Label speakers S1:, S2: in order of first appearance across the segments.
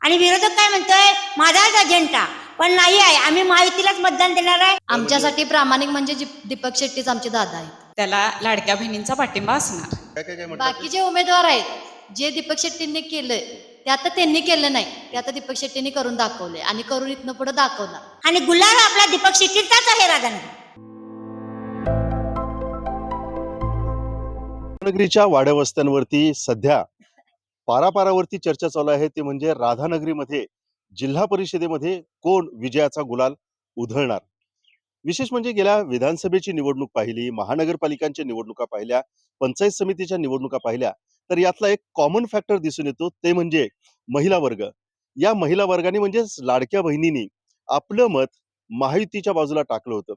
S1: आणि विरोधक काय म्हणतोय माझाच अजेंडा, पण नाही आहे, आम्ही महायुतीलाच मतदान देणार आहे.
S2: आमच्यासाठी प्रामाणिक म्हणजे दीपक शेट्टीच आमचे दादा आहेत.
S3: त्याला लाडक्या बहिणींचा पाठिंबा असणार.
S2: बाकीचे उमेदवार आहेत जे दीपक शेट्टींनी केलंय ते आता त्यांनी केलं नाही, ते आता दीपक शेट्टींनी करून दाखवलंय आणि करून इथनं पुढे दाखवणार.
S1: आणि गुलाल आपला दीपक शेट्टीचाच आहे राधानगरी.
S4: राधानगरीच्या वाड्या वस्त्यांवरती सध्या पारापारावरती चर्चा चालू आहे, ते म्हणजे राधानगरीमध्ये जिल्हा परिषदेमध्ये कोण विजयाचा गुलाल उधळणार. विशेष म्हणजे गेल्या विधानसभेची निवडणूक पाहिली, महानगरपालिकांच्या निवडणुका पाहिल्या, पंचायत समितीच्या निवडणुका पाहिल्या, तर यातला एक कॉमन फॅक्टर दिसून येतो, ते म्हणजे महिला वर्ग. या महिला वर्गाने म्हणजेच लाडक्या बहिणींनी आपलं मत महायुतीच्या बाजूला टाकलं होतं.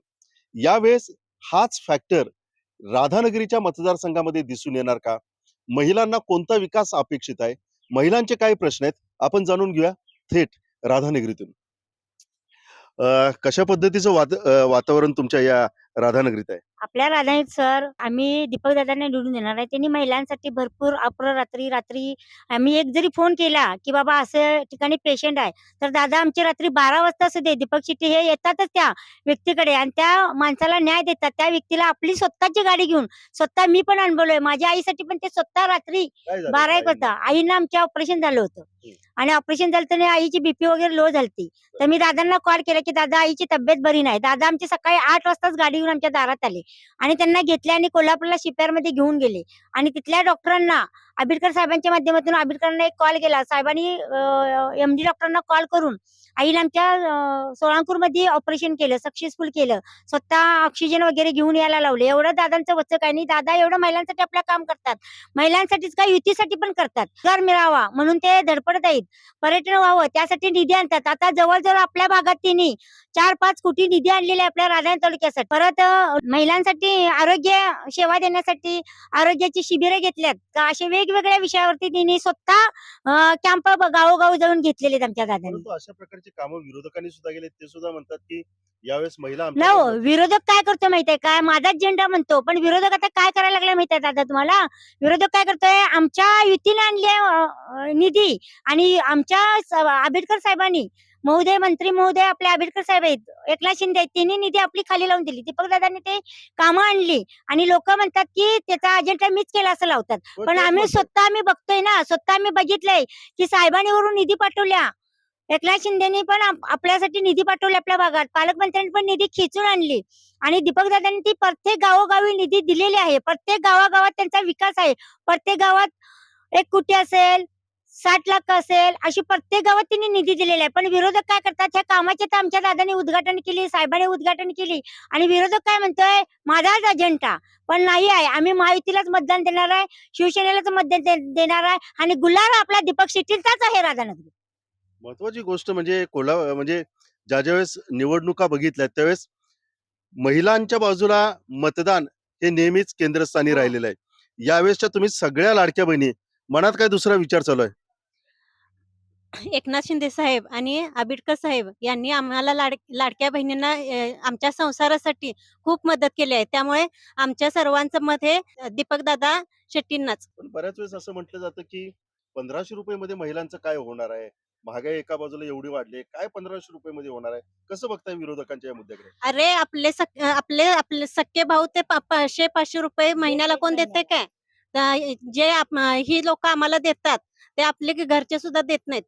S4: यावेळेस हाच फॅक्टर राधानगरीच्या मतदारसंघामध्ये दिसून येणार का? महिलांना कोणता विकास अपेक्षित आहे, महिलांचे काय प्रश्न आहेत, आपण जाणून घेऊया थेट राधानगरीतून. कशा पद्धतीचं वातावरण तुमच्या या राधानगरीत आहे?
S1: आपल्या राधानगरीत सर आम्ही दीपक दादांना निवडून देणार आहे. त्यांनी महिलांसाठी भरपूर रात्री रात्री आम्ही एक जरी फोन केला की बाबा असं ठिकाणी पेशंट आहे, तर दादा आमची रात्री 12 वाजता असू दे, दीपक शेट्टी हे येतातच त्या व्यक्तीकडे आणि त्या माणसाला न्याय देतात. त्या व्यक्तीला आपली स्वतःची गाडी घेऊन, स्वतः मी पण अनुभवलोय, माझ्या आईसाठी पण ते स्वतः रात्री 12-1 वाजता आईनं आमच्या ऑपरेशन झालं होतं आणि ऑपरेशन झालं तर आईची बीपी वगैरे लो झालती. तर मी दादांना कॉल केला की दादा आईची तब्येत बरी नाही. दादा आमची सकाळी 8 वाजताच गाडी घेऊन आमच्या दारात आले आणि त्यांना घेतले आणि कोल्हापूरला शिप्यारमध्ये घेऊन गेले आणि तिथल्या डॉक्टरांना आंबेडकर साहेबांच्या माध्यमातून आंबेडकरांना एक कॉल केला. साहेबांनी एमडी डॉक्टरांना कॉल करून आईला आमच्या सोळांकूरमध्ये ऑपरेशन केलं, सक्सेसफुल केलं. स्वतः ऑक्सिजन वगैरे घेऊन यायला लावले. एवढं दादांचं वचक आहे आणि दादा एवढं महिलांसाठी आपलं काम करतात. महिलांसाठीच काय युतीसाठी पण करतात. घर मिळावा म्हणून ते धडपडत आहेत. पर्यटन व्हावं त्यासाठी निधी आणतात. आता जवळजवळ आपल्या भागात त्यांनी 4-5 कोटी निधी आणलेले आपल्या राधानगरी तालुक्यासाठी. परत महिलांसाठी आरोग्य सेवा देण्यासाठी आरोग्याची शिबिरे घेतल्यात का, असे वेगवेगळ्या विषयावरती त्यांनी स्वतः कॅम्प गावोगाव जाऊन घेतलेले आहेत आमच्या दादांनी.
S4: परंतु अशा प्रकारची कामं विरोधकांनी सुद्धा केले, ते सुद्धा म्हणतात की यावेळेस महिला
S1: नाही, विरोधक काय करतो माहितीये काय, माझाच झेंडा म्हणतो, पण विरोधक आता काय करायला लागला माहितीये दादा तुम्हाला? विरोधक काय करतोय, आमच्या युतीने आणले निधी आणि आमच्या आंबेडकर साहेबांनी महोदय, मंत्री महोदय आपले आंबेडकर साहेब आहेत, एकनाथ शिंदे आहेत, त्यांनी निधी आपली खाली लावून दिली. दीपक दादांनी ते कामं आणली आणि लोक म्हणतात की त्याचा अजेंडा मीच केला असं लावतात. पण आम्ही स्वतः आम्ही बघतोय ना, स्वतः आम्ही बघितलंय की साहेबांनी वरून निधी पाठवल्या. एकनाथ शिंदेनी पण आपल्यासाठी निधी पाठवले आपल्या भागात, पालकमंत्र्यांनी पण निधी खेचून आणली आणि दीपक दादांनी ती प्रत्येक गावोगावी निधी दिलेली आहे. प्रत्येक गावागावात त्यांचा विकास आहे. प्रत्येक गावात 1 कोटी असेल, 60 लाख असेल, अशी प्रत्येक गावात त्यांनी निधी दिलेला आहे. पण विरोधक काय करतात, ह्या कामाचे तर आमच्या दादांनी उद्घाटन केली, साहेबांनी उद्घाटन केली आणि विरोधक काय म्हणतोय माझाच अजेंडा, पण नाही आहे, आम्ही महायुतीलाच मतदान देणार आहे, शिवसेनेलाच मतदान देणार आहे आणि गुलाल आपला दीपक शेट्टीचाच आहे राधानगरी.
S4: महत्वाची गोष्ट म्हणजे म्हणजे ज्या वेळेस निवडणुका बघितल्या त्यावेळेस महिलांच्या बाजूला मतदान हे नेहमीच केंद्रस्थानी राहिलेलं आहे. यावेळेसच्या तुम्ही सगळ्या लाडक्या बहिणी, मनात काय दुसरा विचार चालू आहे?
S5: एकनाथ शिंदे साहेब आणि आंबेडकर साहेब यांनी आम्हाला लाडक्या बहिणींना आमच्या संसारासाठी खूप मदत केली आहे. त्यामुळे आमच्या सर्वांचं मत हे दीपक दादा शेट्टींनाच.
S4: पण बऱ्याच वेळेस असं म्हटलं जातं की 1500 रुपये मध्ये महिलांचं काय होणार आहे, महागाई एका बाजूला एवढी वाढली, काय 1500 रुपये मध्ये होणार आहे? कसं बघताय विरोधकांच्या या मुद्द्याकडे?
S5: अरे आपले आपले सख्खे भाऊ ते 500 रुपये महिन्याला कोण देते काय? जे ही लोक आम्हाला देतात ते आपले घरचे सुद्धा देत नाहीत.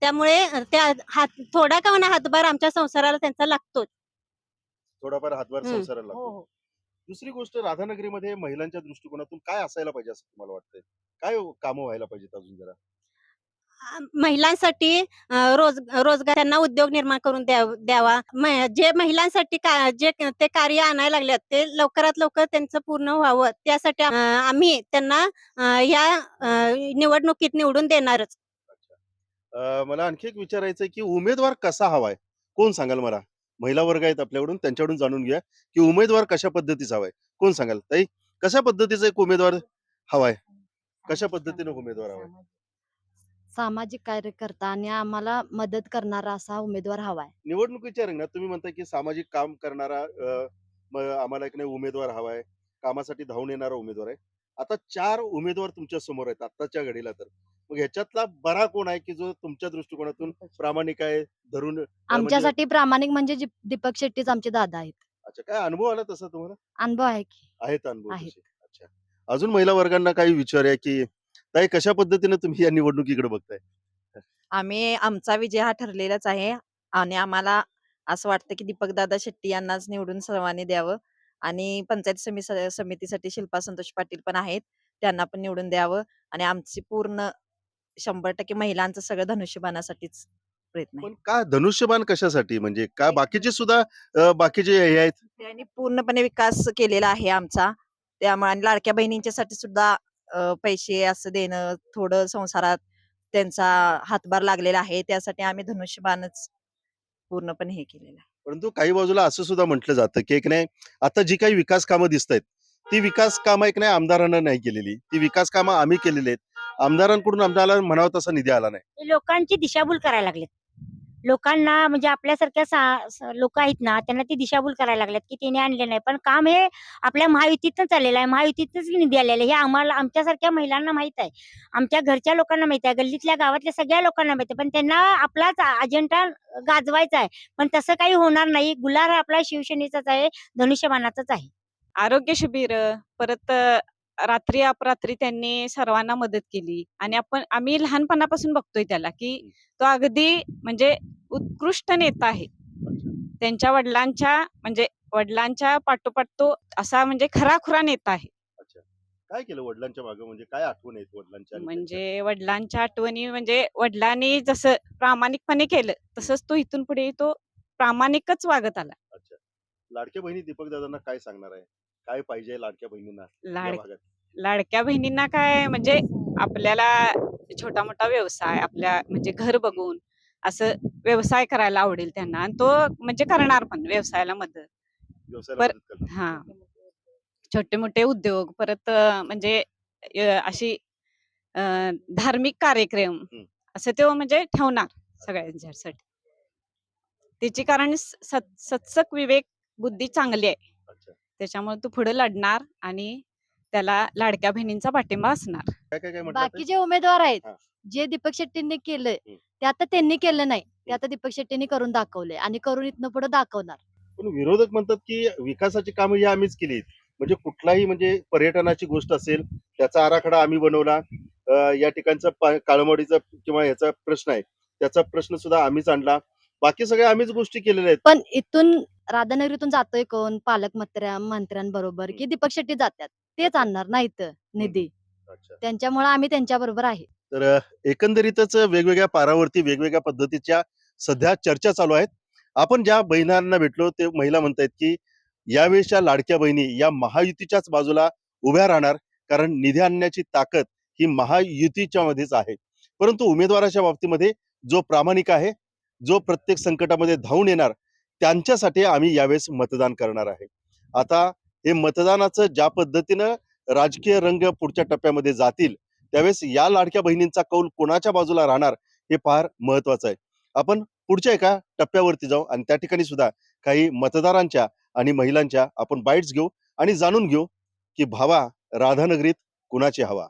S5: त्यामुळे त्या थोडा का होईना हातभार आमच्या संसाराला त्यांचा लागतोच.
S4: थोडाफार हातभार
S5: हम्म.
S4: संसाराला
S5: हो,
S4: लागतो.
S5: हो.
S4: दुसरी गोष्ट, राधानगरीमध्ये महिलांच्या दृष्टिकोनातून काय असायला पाहिजे असं तुम्हाला वाटतंय? काय कामं व्हायला पाहिजेत अजून जरा?
S5: महिलांसाठी रोजगार, त्यांना उद्योग निर्माण करून द्यावा. जे महिलांसाठी जे ते कार्य आणायला लागल्यात ते लवकरात लवकर त्यांचं पूर्ण व्हावं. त्यासाठी आम्ही त्यांना या निवडणुकीत निवडून देणारच.
S4: मला आणखी एक विचारायचं आहे की उमेदवार कसा हवाय, कोण सांगाल मला? महिला वर्ग आहेत आपल्याकडून, त्यांच्याकडून जाणून घ्या की उमेदवार कशा पद्धतीचा हवाय. कोण सांगाल ताई, कशा पद्धतीचा एक उमेदवार हवाय? कशा पद्धतीने उमेदवार हवाय?
S2: सामाजिक कार्यकर्ता आणि आम्हाला मदत करणारा असा उमेदवार हवाय.
S4: निवडणुकीच्या रिंगणात तुम्ही म्हणताय की सामाजिक काम करणारा आम्हाला एक नाही उमेदवार हवाय, कामासाठी धावून येणारा उमेदवार आहे. आता 4 उमेदवार तुमच्या समोर आहेत आत्ताच्या घडीला. तर मग ह्याच्यातला बरा कोण आहे की जो तुमच्या दृष्टिकोनातून प्रामाणिक आहे धरून म्हणजे
S2: आमच्यासाठी प्रामाणिक म्हणजे दीपक शेट्टीच आमचे दादा आहेत.
S4: अच्छा काय अनुभव आला तसा तुम्हाला?
S2: अनुभव आहे की
S4: आहेत अनुभव
S2: आहेत.
S4: तसे. अच्छा. अजून महिला वर्गांना काही विचार आहे की ताई कशा पद्धतीने तुम्ही या निवडणुकीकडे बघताय?
S6: आम्ही आमचा विजय हा ठरलेलाच आहे आणि आम्हाला असं वाटतं की दीपकदादा शेट्टी यांनाच निवडून सर्वांनी द्यावं आणि पंचायत समितीसाठी शिल्पा संतोष पाटील पण आहेत, त्यांना पण निवडून द्यावं आणि आमची पूर्ण 100% महिलांचं सगळं धनुष्यबाणासाठीच प्रयत्न आहे.
S4: पण का धनुष्यबाण कशासाठी म्हणजे का बाकीचे सुद्धा बाकीचे हे आहेत
S6: त्यांनी पूर्णपणे विकास केलेला आहे आमचा, त्यामुळे आणि लाडक्या बहिणींच्यासाठी सुद्धा पैसे असं देणं, थोडं संसारात त्यांचा हातभार लागलेला आहे, त्यासाठी आम्ही धनुष्यबाणच पूर्णपणे हे केलेलं आहे.
S4: परंतु काही बाजूला असं सुद्धा म्हटलं जातं की एक नाही आता जी काही विकास कामं दिसत आहेत ती विकास कामं एक नाही आमदारांना नाही केलेली, ती विकास कामं आम्ही केलेली आहेत. आमदारांकडून आम्हाला म्हणावं तसा निधी आला नाही.
S1: हे लोकांची दिशाभूल करायला लागलेत. लोकांना म्हणजे आपल्यासारख्या लोक आहेत ना, त्यांना ती दिशाभूल करायला लागल्यात की त्याने आणले नाही. पण काम हे आपल्या महायुतीतनं चाललेलं आहे. महायुतीतनंच निधी आलेला आहे. हे आम्हाला आमच्यासारख्या महिलांना माहित आहे. आमच्या घरच्या लोकांना माहित आहे. गल्लीतल्या गावातल्या सगळ्या लोकांना माहित आहे. पण त्यांना आपलाच अजेंडा गाजवायचा आहे. पण तसं काही होणार नाही. गुलाल हा आपला शिवसेनेचाच आहे, धनुष्यबाणाचाच आहे.
S3: आरोग्य शिबिर परत रात्री अपरात्री त्यांनी सर्वांना मदत केली आणि आम्ही लहानपणापासून बघतोय त्याला की तो अगदी म्हणजे उत्कृष्ट नेता आहे. त्यांच्या वडिलांच्या पाठोपाठ तो असा म्हणजे खराखुरा नेता आहे.
S4: अच्छा. काय केलं वडिलांच्या मागे म्हणजे काय आठवण आहेत वडिलांच्या आणि त्यांच्या?
S3: म्हणजे वडिलांच्या आठवणी म्हणजे वडिलांनी जसं प्रामाणिकपणे केलं तसंच तो इथून पुढे तो प्रामाणिकच वागत आला.
S4: अच्छा. लाडक्या बहिणी दीपक दादांना काय सांगणार आहे? काय पाहिजे लाडक्या बहिणींना या
S3: लाड
S4: भागात?
S3: लाडक्या बहिणींना काय म्हणजे आपल्याला छोटा मोठा व्यवसाय आपल्या म्हणजे घर बघून असं व्यवसाय करायला आवडेल त्यांना आणि तो म्हणजे करणार पण व्यवसायाला मदत.
S4: व्यवसायाला
S3: पर-
S4: मदत करणार.
S3: हा छोटे मोठे उद्योग परत म्हणजे अशी धार्मिक कार्यक्रम असं तो म्हणजे ठेवणार सगळ्यांच्यासाठी. त्याची कारण सत्सक विवेक बुद्धी चांगली आहे,
S4: अच्छा.
S3: त्याच्यामुळे तो पुढे लढणार आणि त्याला लाडक्या बहिणींचा पाठिंबा असणार.
S4: काय काय काय म्हटलं ताई?
S2: बाकी जे उमेदवार आहेत,
S4: हा.
S2: जे दीपक शेट्टींनी केलंय
S4: हम्म.
S2: ते आता त्यांनी केलं नाही, ते आता दीपक शेट्टींनी करून दाखवलंय आणि करून इथनं पुढे दाखवणार.
S4: पण विरोधक म्हणतात की विकासाची कामं ही आम्हीच केली. म्हणजे कुठलाही म्हणजे पर्यटनाची गोष्ट असेल त्याचा आराखडा आम्ही बनवला. या ठिकाणचा काळमडीचा किंवा याचा प्रश्न आहे त्याचा प्रश्न सुद्धा आम्हीच आणला. बाकी सगळ्या आम्हीच गोष्टी केलेल्या आहेत.
S2: पण इथून राधानगरीतून जातोय कोण मंत्र्यांबरोबर की दीपक शेट्टी जातात, तेच आणणार नाहीत निधी.
S4: अच्छा.
S2: त्यांच्यामुळे आम्ही त्यांच्या बरोबर आहे.
S4: तर एकंदरीतच वेगवेगळ्या पारावरती वेगवेगळ्या पद्धतीच्या सध्या चर्चा चालू आहेत. आपण ज्या बहिणांना भेटलो ते महिला म्हणतायत की यावेळेसच्या लाडक्या बहिणी या महायुतीच्याच बाजूला उभ्या राहणार, कारण निधी आणण्याची ताकद ही महायुतीच्या मध्येच आहे. परंतु उमेदवाराच्या बाबतीमध्ये जो प्रामाणिक आहे, जो प्रत्येक संकटामध्ये धावून येणार, त्यांच्यासाठी आम्ही यावेळेस मतदान करणार आहे. आता हे मतदानाचं ज्या पद्धतीनं राजकीय रंग पुढच्या टप्प्यामध्ये जातील त्यावेळेस या लाडक्या बहिणींचा कौल कोणाच्या बाजूला राहणार हे फार महत्वाचं आहे. आपण पुढच्या एका टप्प्यावरती जाऊ आणि त्या ठिकाणी सुद्धा काही मतदारांच्या आणि महिलांच्या आपण बाईट्स घेऊ आणि जाणून घेऊ की भावा राधानगरीत कुणाची हवा.